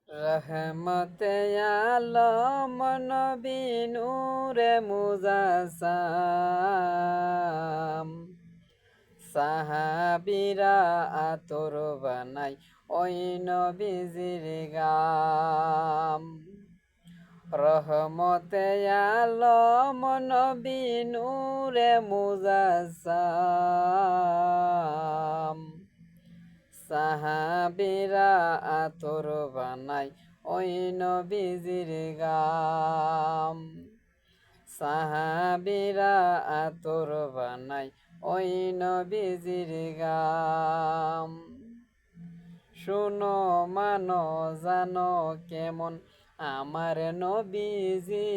রহমতে আলম নবী নূরে মুজাসাম সাহাবীরা আতর বানাই ওই নবীজির গাম। রহমতে আলম নবী নূরে মুজাসাম সাহাবীরা আতর বানাই ওই নবীজির গাম। সাহাবীরা আতর বানাই ওই নবীজির গাম। শুনো মানো জানো কেমন আমার নবীজি,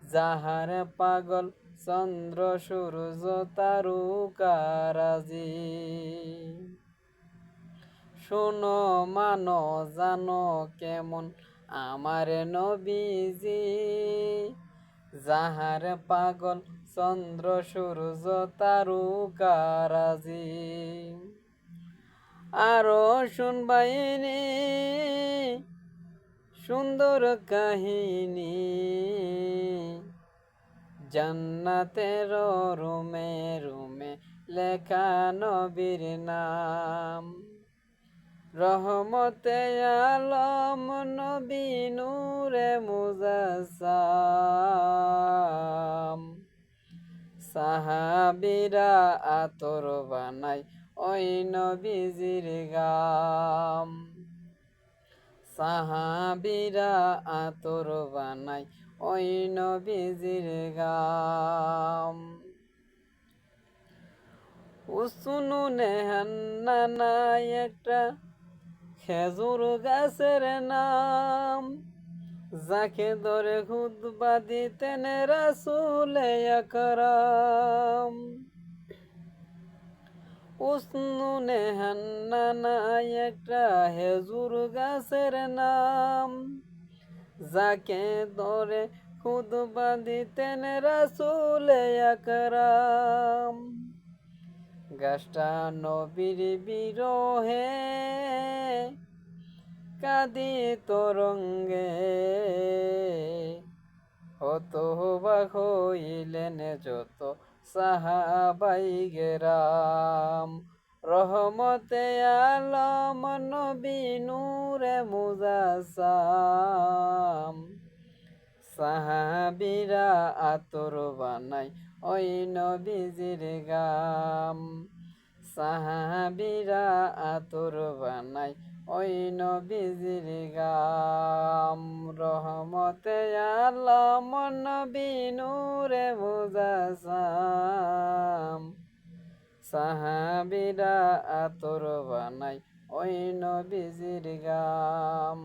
যাহার পাগল চন্দ্র সূর্য তারকারাজি। শুনো মানো জানো কেমন আমার নবীজি, যাহার পাগল চন্দ্র সূর্য তারকারাজি। আরো শুনবাইনি সুন্দর কাহিনী, জান্নাতের রুমে রুমে লেখা নবীর নাম। রহমতে আলম নবী নূরে মুজাসাম সাহাবীরা আতর বানাই ওই নবীজির গাম। সাহাবীরা আতর বানাই ওই নবীজির গাম। উসনুনে হান্নানা একটা খেজুর গাছের নাম, যাকে ধরে খুতবা দিতেন রাসূলে আকরাম। উসনুনে হান্নানা একটা খেজুর গাছের নাম, যাকে ধরে খুতবা দিতেন রাসূলে আকরাম। গাছটা নবীর বিরহে কাঁদিত রঙ্গে, হতবাক হইলেন যত সাহাবাই গেরাম। রহমতে আলম নবী নূরে মুজাসাম সাহাবীরা আতর বানাই ওই নবীজির গাম। সাহাবীরা আতর বানাই ওই নবীজির গাম। রহমতে আলম নবী নূরে মুজাসাম সাহাবীরা আতর বানাই ওই নবীজির গাম।